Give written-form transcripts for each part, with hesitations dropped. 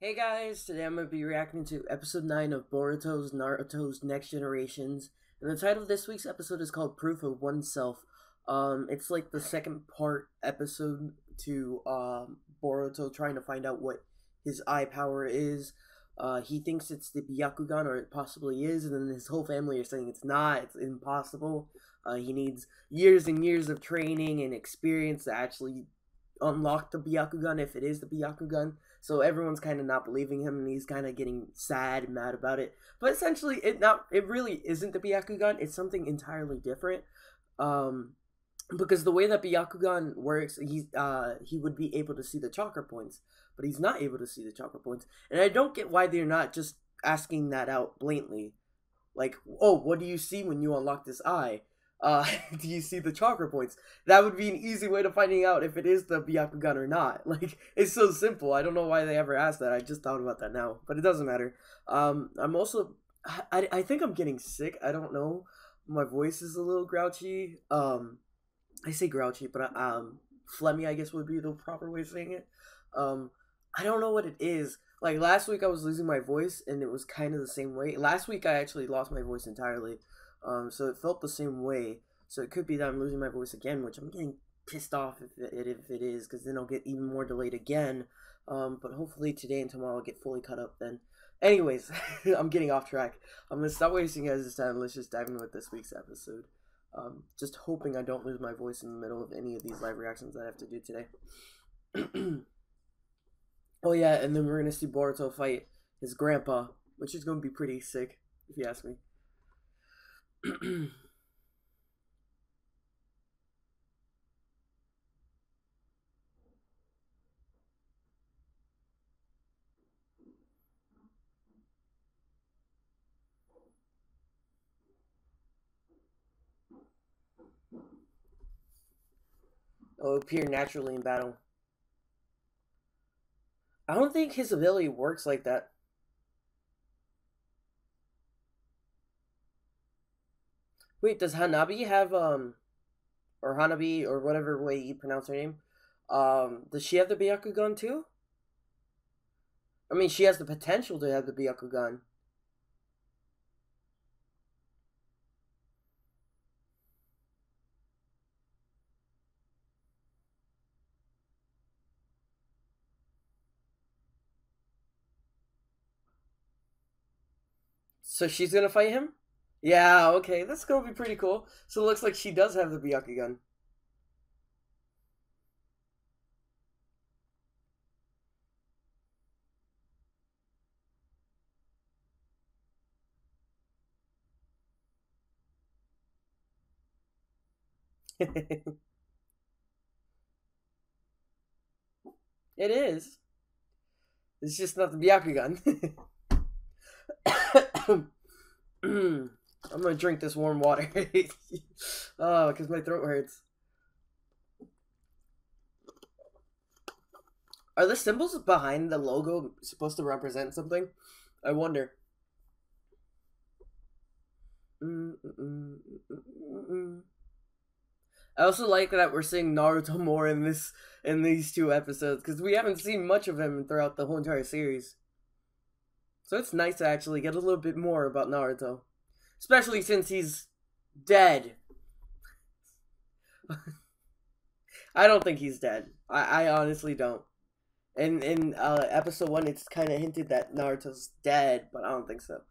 Hey guys, today I'm going to be reacting to episode 9 of Boruto's Naruto's Next Generations. And the title of this week's episode is called Proof of Oneself. It's like the second part episode to Boruto trying to find out what his eye power is. He thinks it's the Byakugan, or it possibly is, and then his whole family are saying it's not, it's impossible. He needs years and years of training and experience to actually unlock the Byakugan if it is the Byakugan. So everyone's kind of not believing him, and he's kind of getting sad and mad about it. But essentially, it really isn't the Byakugan. It's something entirely different. Because the way that Byakugan works, he would be able to see the chakra points, but he's not able to see the chakra points. And I don't get why they're not just asking that out blatantly. Like, oh, what do you see when you unlock this eye? Do you see the chakra points? That would be an easy way to finding out if it is the Byakugan or not. Like, it's so simple. I don't know why they ever asked that. I just thought about that now, but it doesn't matter. I'm also, I think I'm getting sick. I don't know. My voice is a little grouchy. I say grouchy, but phlegmy, I guess would be the proper way of saying it. I don't know what it is. Like last week, I was losing my voice, and it was kind of the same way. Last week, I actually lost my voice entirely. So it felt the same way. So it could be that I'm losing my voice again, which I'm getting pissed off if it is, because then I'll get even more delayed again. But hopefully today and tomorrow I'll get fully cut up then. Anyways, I'm getting off track. I'm gonna stop wasting guys' time. Let's just dive in with this week's episode. Just hoping I don't lose my voice in the middle of any of these live reactions that I have to do today. Oh yeah, and then we're gonna see Boruto fight his grandpa, which is gonna be pretty sick, if you ask me. It'll appear naturally in battle. I don't think his ability works like that. Wait, does Hanabi have or Hanabi, or whatever way you pronounce her name? Does she have the Byakugan too? I mean, she has the potential to have the Byakugan. So she's gonna fight him? Yeah, okay, that's gonna be pretty cool. So it looks like she does have the Byakugan. It is. It's just not the Byakugan. I'm gonna drink this warm water. Oh, because my throat hurts. Are the symbols behind the logo supposed to represent something? I wonder. I also like that we're seeing Naruto more in these two episodes, because we haven't seen much of him throughout the whole entire series. So it's nice to actually get a little bit more about Naruto, especially since he's dead. I don't think he's dead. I honestly don't. In episode 1, it's kind of hinted that Naruto's dead, but I don't think so.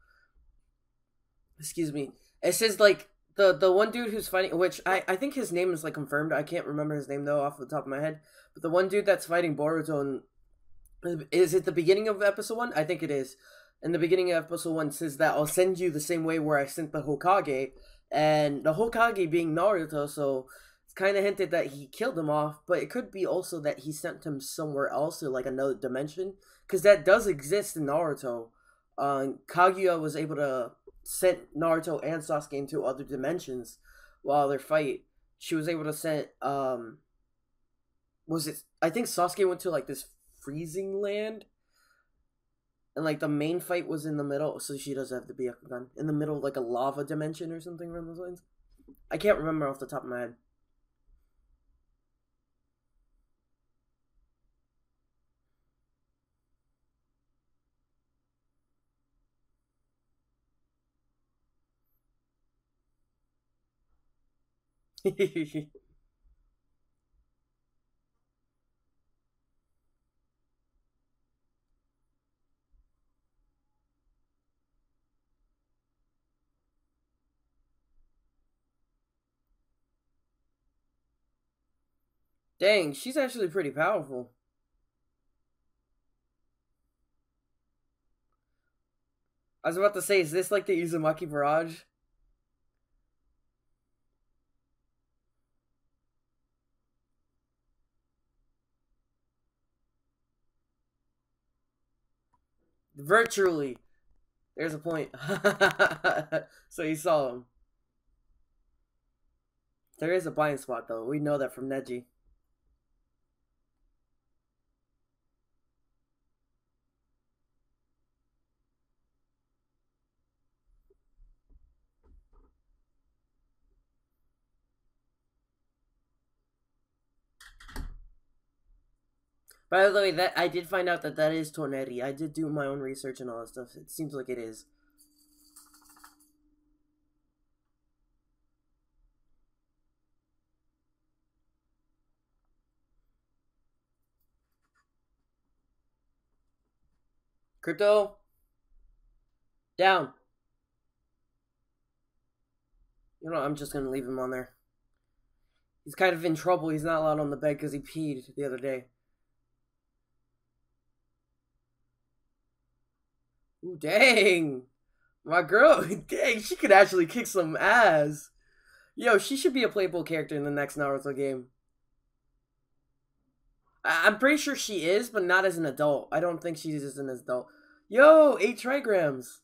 Excuse me. It says like the one dude who's fighting, which I think his name is like confirmed. I can't remember his name though off the top of my head. But the one dude that's fighting Boruto, is it the beginning of episode 1? I think it is. In the beginning of episode 1 says that I'll send you the same way where I sent the Hokage, and the Hokage being Naruto, so it's kind of hinted that he killed him off, but it could be also that he sent him somewhere else to like another dimension, because that does exist in Naruto. Kaguya was able to send Naruto and Sasuke into other dimensions while their fight. She was able to send was it, I think Sasuke went to like this freezing land, and like the main fight was in the middle, so she does have the Byakugan in the middle of like a lava dimension or something around those lines. I can't remember off the top of my head. Dang, she's actually pretty powerful. I was about to say, is this like the Uzumaki Barrage? Virtually. There's a point. So you saw him. There is a blind spot though. We know that from Neji. By the way, that I did find out that that is Tornetti. I did do my own research and all that stuff. It seems like it is. Crypto down. You know, I'm just gonna leave him on there. He's kind of in trouble. He's not allowed on the bed because he peed the other day. Ooh, dang. My girl, dang, she could actually kick some ass. Yo, she should be a playable character in the next Naruto game. I'm pretty sure she is, but not as an adult. I don't think she is an adult. Yo, 8 trigrams.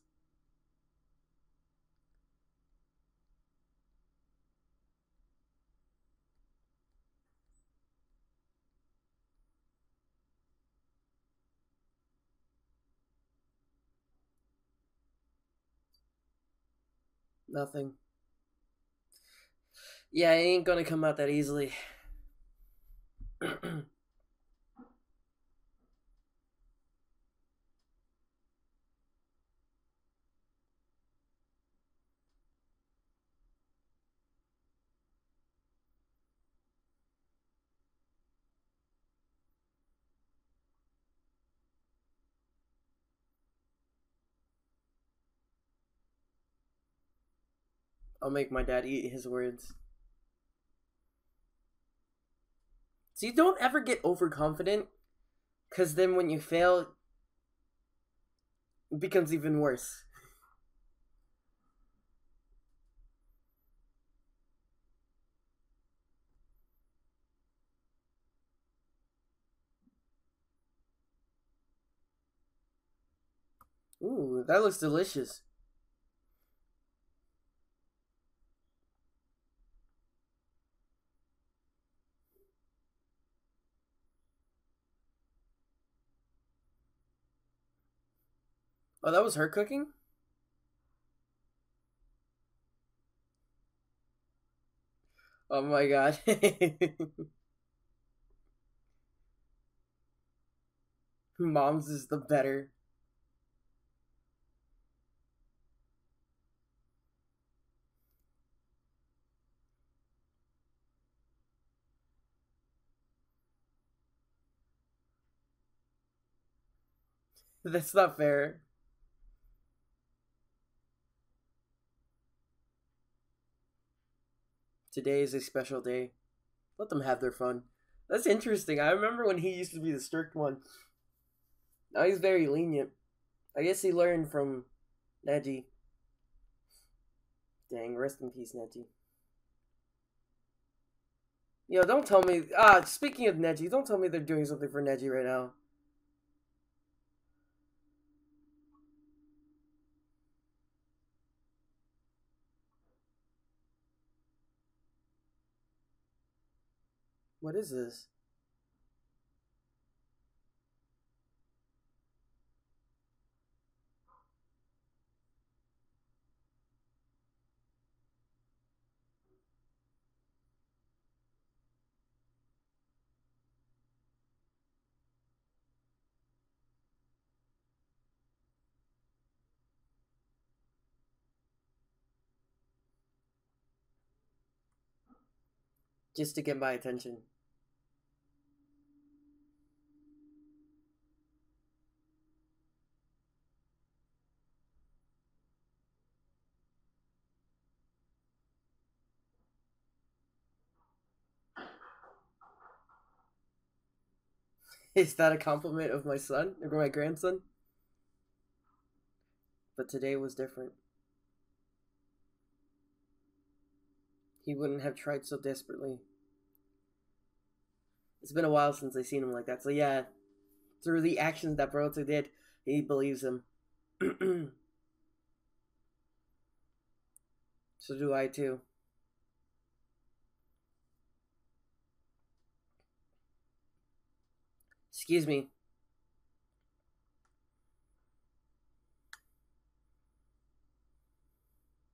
Nothing. Yeah, it ain't gonna come out that easily. I'll make my dad eat his words. See, don't ever get overconfident, because then when you fail, it becomes even worse. Ooh, that looks delicious. Oh, that was her cooking? Oh my god. Mom's is the better. That's not fair. Today is a special day. Let them have their fun. That's interesting. I remember when he used to be the strict one. Now he's very lenient. I guess he learned from Neji. Dang, rest in peace, Neji. Yo, don't tell me. Speaking of Neji, don't tell me they're doing something for Neji right now. What is this? just to get my attention. Is that a compliment of my son or my grandson? But today was different. He wouldn't have tried so desperately. It's been a while since I've seen him like that. So yeah, through the actions that Boruto did, he believes him. So do I too. Excuse me.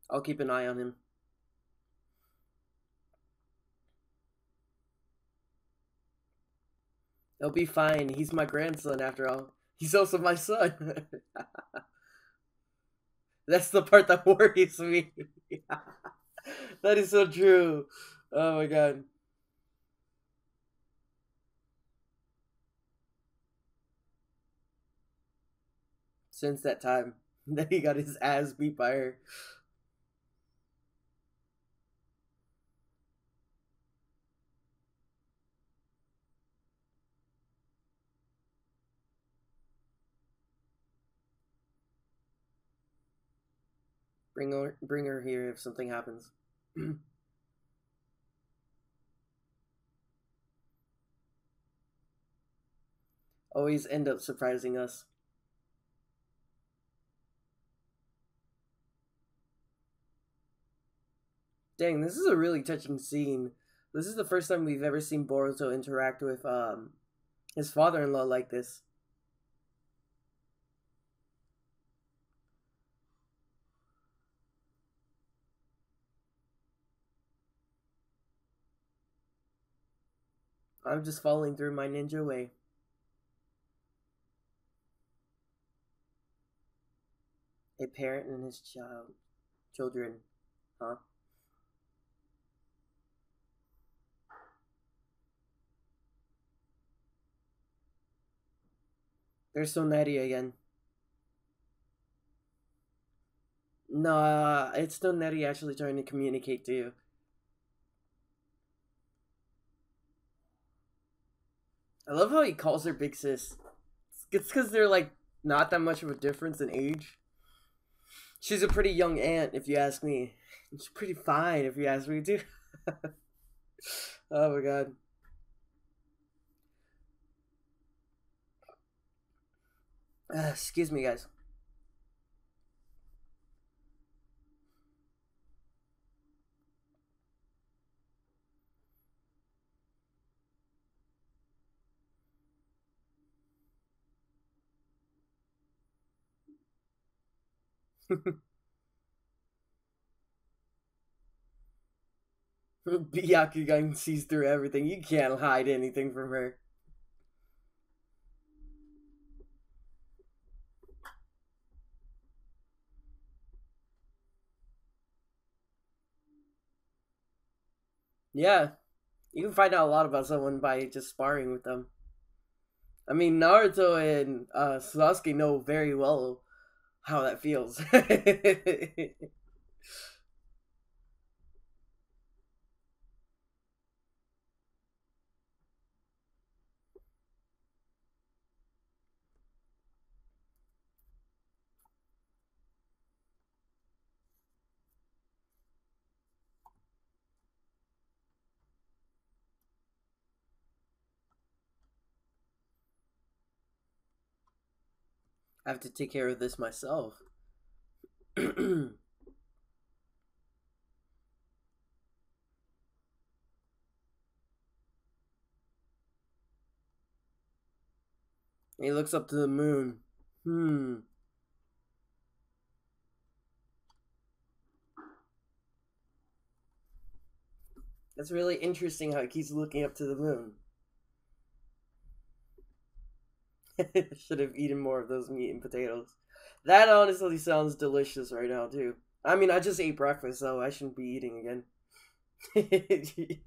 I'll keep an eye on him. He'll be fine. He's my grandson after all. He's also my son. That's the part that worries me. That is so true. Oh my god. Since that time that he got his ass beat by her. Bring her here if something happens. Always end up surprising us. Dang, this is a really touching scene. This is the first time we've ever seen Boruto interact with his father-in-law like this. I'm just following through my ninja way. A parent and his children, huh? There's so natty again. Nah, it's still Nettie actually trying to communicate to you. I love how he calls her big sis. It's because they're like not that much of a difference in age. She's a pretty young aunt, if you ask me. She's pretty fine, if you ask me too. Oh my god. Excuse me, guys. Byakugan sees through everything. You can't hide anything from her. Yeah, you can find out a lot about someone by just sparring with them. I mean, Naruto and Sasuke know very well how that feels. I have to take care of this myself. He looks up to the moon. That's really interesting how he keeps looking up to the moon. Should have eaten more of those meat and potatoes. That honestly sounds delicious right now, too. I mean, I just ate breakfast, so I shouldn't be eating again.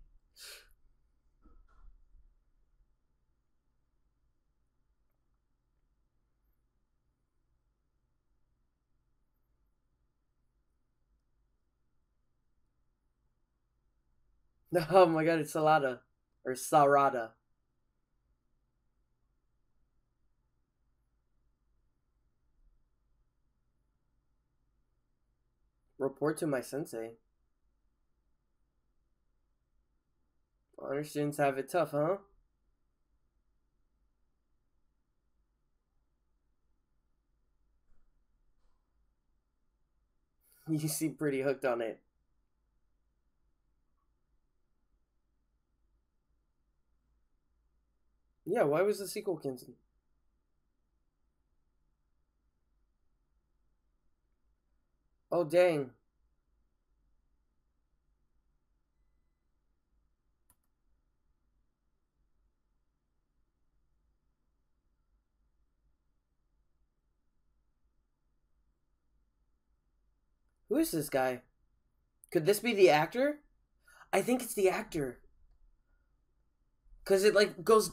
Oh my god, it's Salada. Or Sarada. Report to my sensei. Honor students have it tough, huh? You seem pretty hooked on it. Yeah, why was the sequel canceled? Oh, dang. Who is this guy? Could this be the actor? I think it's the actor. Cause it like goes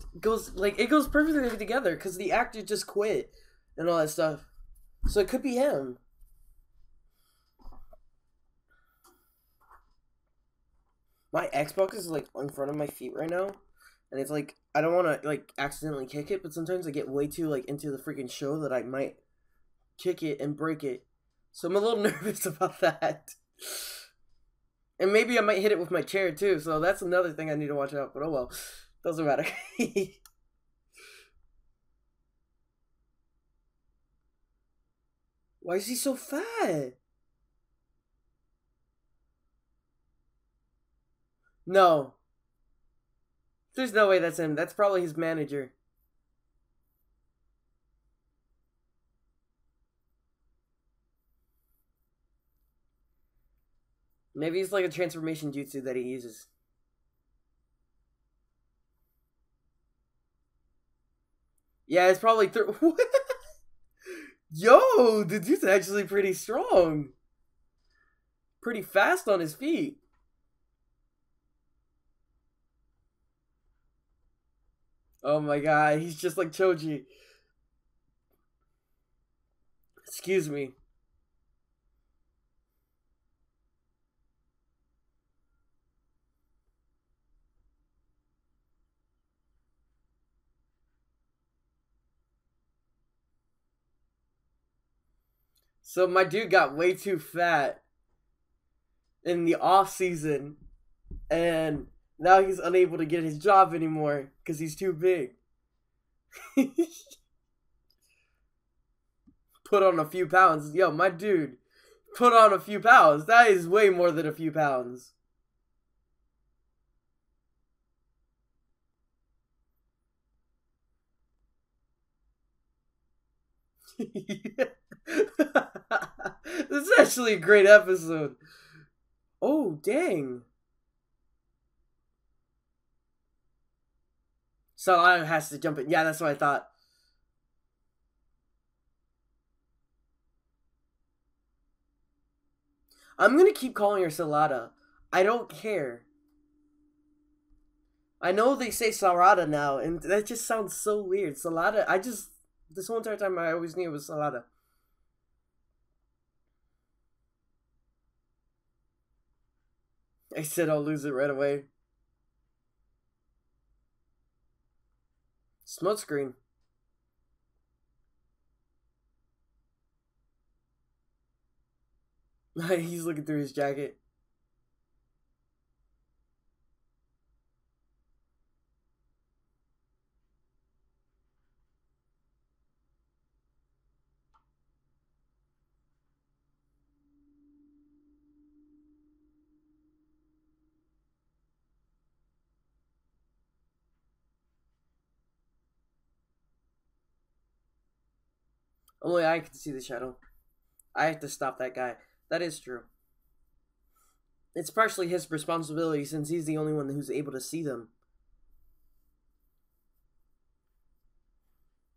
like it goes perfectly together. Cause the actor just quit and all that stuff, so it could be him. My Xbox is like in front of my feet right now, and it's like I don't want to like accidentally kick it, but sometimes I get way too like into the freaking show that I might kick it and break it. So I'm a little nervous about that. And maybe I might hit it with my chair too. So that's another thing I need to watch out. But oh well, doesn't matter. Why is he so fat? No, there's no way that's him. That's probably his manager. Maybe it's like a transformation jutsu that he uses. Yeah, it's probably through. Yo, the dude's actually pretty strong. Pretty fast on his feet. Oh my god, he's just like Choji. Excuse me. So my dude got way too fat in the off season, and now he's unable to get his job anymore because he's too big. Put on a few pounds. Yo, my dude, put on a few pounds. That is way more than a few pounds. This is actually a great episode. Oh, dang. So I has to jump in. Yeah, that's what I thought. I'm gonna keep calling her Salada. I don't care. I know they say Sarada now, and that just sounds so weird. Salada, I just this whole entire time I always knew it was Salada. I said I'll lose it right away. Smoke screen. He's looking through his jacket. Only I can see the shadow. I have to stop that guy. That is true. It's partially his responsibility since he's the only one who's able to see them.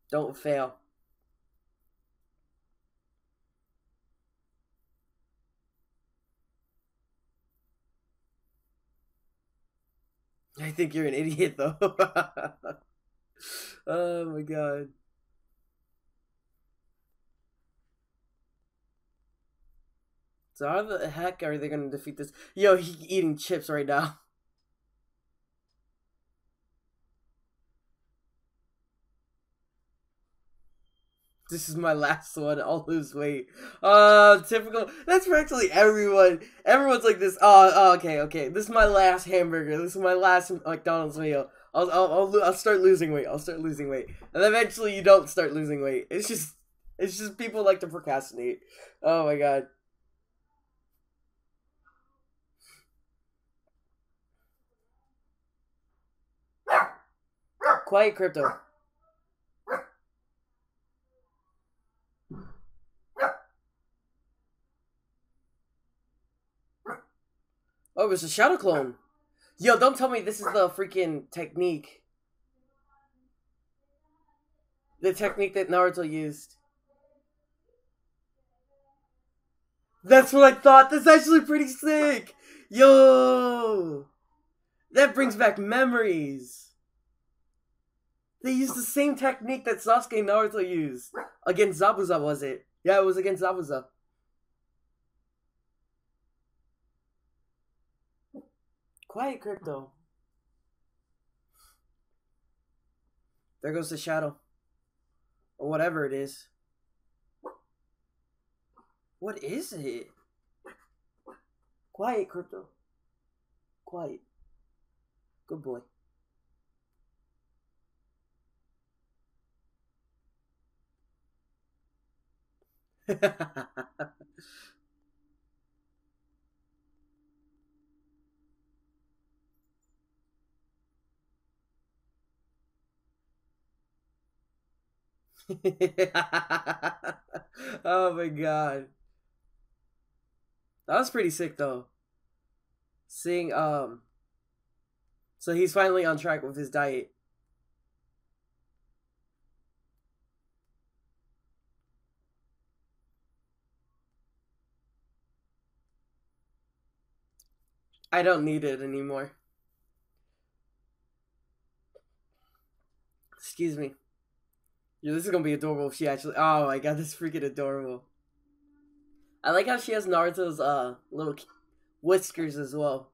Don't fail. I think you're an idiot, though. Oh my god. So how the heck are they gonna defeat this? Yo, he eating chips right now. This is my last one. I'll lose weight. Typical. That's practically everyone. Everyone's like this. Okay. This is my last hamburger. This is my last McDonald's meal. I'll start losing weight. I'll start losing weight, and eventually you don't start losing weight. It's just people like to procrastinate. Oh my god. Quiet crypto. Oh, it was a shadow clone. Yo, don't tell me this is the freaking technique. The technique that Naruto used. That's what I thought. That's actually pretty sick. Yo. That brings back memories. They used the same technique that Sasuke and Naruto used. Against Zabuza, was it? Yeah, it was against Zabuza. Quiet crypto. There goes the shadow. Or whatever it is. What is it? Quiet crypto. Quiet. Good boy. Oh my god. That was pretty sick though. Seeing so he's finally on track with his diet. I don't need it anymore. Excuse me. Yeah, this is gonna be adorable if she actually. Oh my god, this is freaking adorable. I like how she has Naruto's little whiskers as well.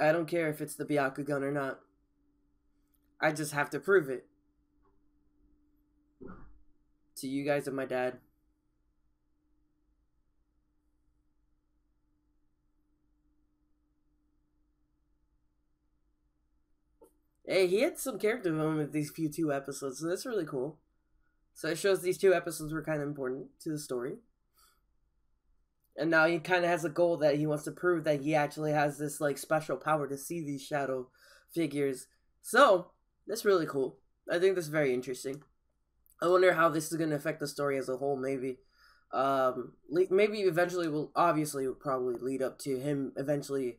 I don't care if it's the Byakugan or not. I just have to prove it to you guys and my dad. Hey, he had some character development these few two episodes, so that's really cool. So it shows these two episodes were kind of important to the story. And now he kind of has a goal that he wants to prove that he actually has this like special power to see these shadow figures. So that's really cool. I think that's very interesting. I wonder how this is going to affect the story as a whole. Maybe maybe eventually will obviously probably lead up to him eventually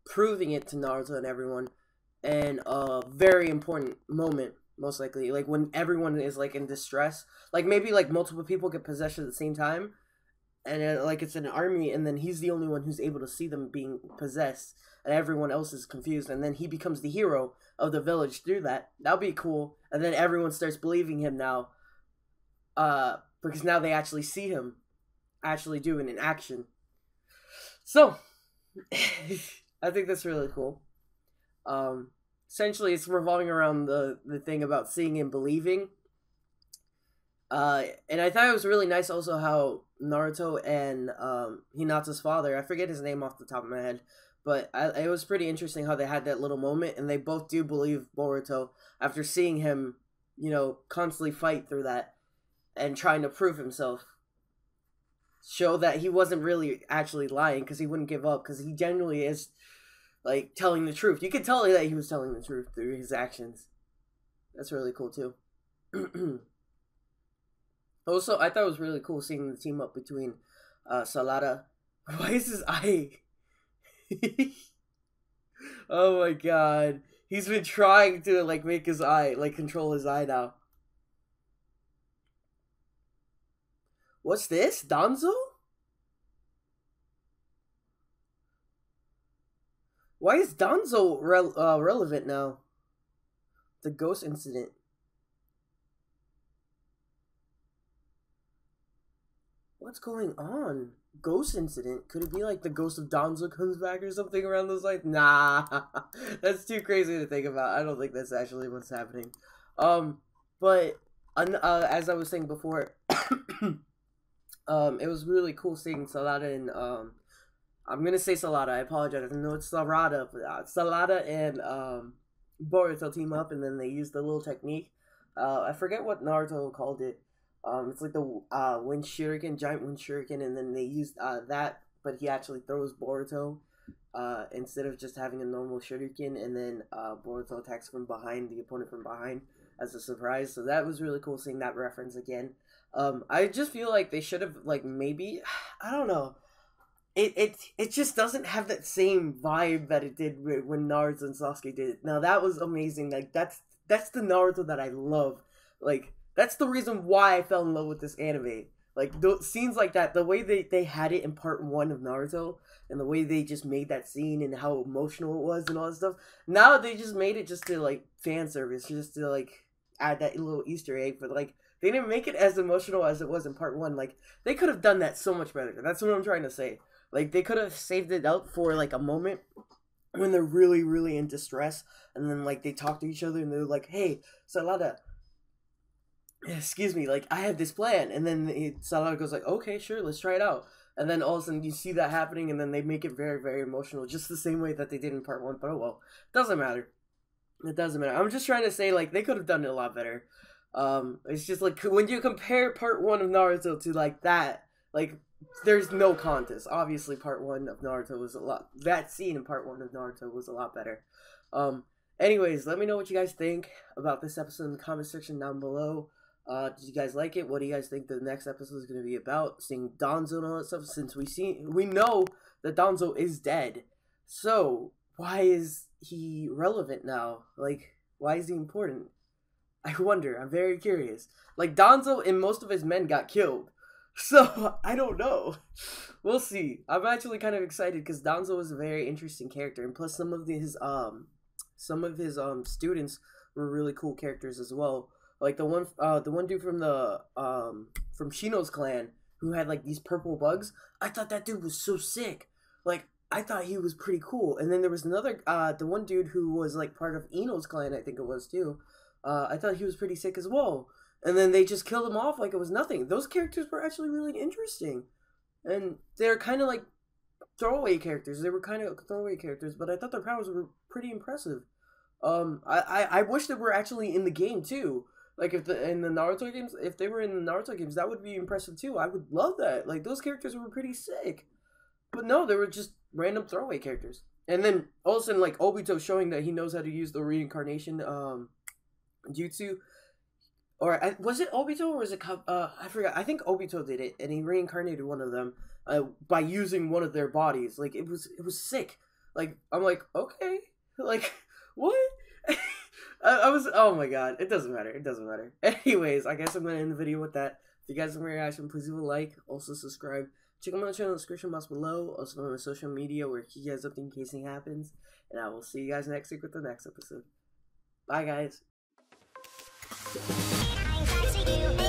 proving it to Naruto and everyone. And a very important moment, most likely, like when everyone is like in distress, like maybe like multiple people get possessed at the same time, and like it's an army, and then he's the only one who's able to see them being possessed, and everyone else is confused, and then he becomes the hero of the village through that. That'd be cool, and then everyone starts believing him now, because now they actually see him actually doing an action. So I think that's really cool. Essentially, it's revolving around the thing about seeing and believing. And I thought it was really nice also how Naruto and Hinata's father, I forget his name off the top of my head, but it was pretty interesting how they had that little moment, and they both do believe Boruto after seeing him, you know, constantly fight through that and trying to prove himself. Show that he wasn't really actually lying, because he wouldn't give up, because he genuinely is like telling the truth. You could tell that he was telling the truth through his actions. That's really cool too. Also, I thought it was really cool seeing the team up between Sarada. Why is his eye? Oh my god. He's been trying to like make his eye, like control his eye now. What's this? Danzo? Why is Danzo relevant now? The ghost incident. What's going on? Ghost incident? Could it be like the ghost of Danzo comes back or something around those lines? Nah, that's too crazy to think about. I don't think that's actually what's happening. But as I was saying before, it was really cool seeing Sarada and I'm gonna say Sarada. I apologize. I know it's Sarada, but Sarada and Boruto team up, and then they use the little technique. I forget what Naruto called it. It's like the wind shuriken, giant wind shuriken, and then they used that, but he actually throws Boruto instead of just having a normal shuriken, and then Boruto attacks from behind, the opponent from behind, as a surprise. So that was really cool seeing that reference again. I just feel like they should have, like, maybe, I don't know. It just doesn't have that same vibe that it did when Naruto and Sasuke did it. Now that was amazing. Like that's the Naruto that I love. Like that's the reason why I fell in love with this anime. Like those scenes like that, the way they had it in part 1 of Naruto, and the way they just made that scene and how emotional it was and all that stuff. Now they just made it just to like fan service, just to like add that little Easter egg. But like they didn't make it as emotional as it was in part 1. Like they could have done that so much better. That's what I'm trying to say. Like, they could have saved it out for, like, a moment when they're really, really in distress. And then, like, they talk to each other and they're like, hey, Sarada, excuse me, like, I have this plan. And then Sarada goes like, okay, sure, let's try it out. And then all of a sudden you see that happening and then they make it very, very emotional. Just the same way that they did in part 1. But, oh, well, doesn't matter. It doesn't matter. I'm just trying to say, like, they could have done it a lot better. It's just, like, when you compare part 1 of Naruto to, like, that, like, there's no contest. Obviously, part 1 of Naruto was a lot. That scene in part 1 of Naruto was a lot better. Anyways, let me know what you guys think about this episode in the comment section down below. Did you guys like it? What do you guys think the next episode is going to be about? Seeing Danzo and all that stuff. Since we know that Danzo is dead, so why is he relevant now? Like, why is he important? I wonder. I'm very curious. Like, Danzo and most of his men got killed. So, I don't know. We'll see. I'm actually kind of excited because Danzo is a very interesting character, and plus some of his students were really cool characters as well. Like the one dude from the from Shino's clan who had like these purple bugs. I thought that dude was so sick. Like I thought he was pretty cool. And then there was another the one dude who was like part of Ino's clan, I think it was too. I thought he was pretty sick as well. And then they just killed him off like it was nothing. Those characters were actually really interesting. And they're kind of like throwaway characters. They were kind of throwaway characters, but I thought their powers were pretty impressive. I wish they were actually in the game too. Like if in the Naruto games, if they were in the Naruto games, that would be impressive too. I would love that. Like those characters were pretty sick. But no, they were just random throwaway characters. And then all of a sudden, like Obito showing that he knows how to use the reincarnation jutsu. Or was it Obito or was it I forgot. I think Obito did it, and he reincarnated one of them by using one of their bodies. Like it was sick. Like I'm like okay, like what? I was oh my god. It doesn't matter. It doesn't matter. Anyways, I guess I'm gonna end the video with that. If you guys have a reaction, please leave a like. Also subscribe. Check out my channel in the description box below. Also on my social media where he has something in case anything happens. And I will see you guys next week with the next episode. Bye guys. I see you.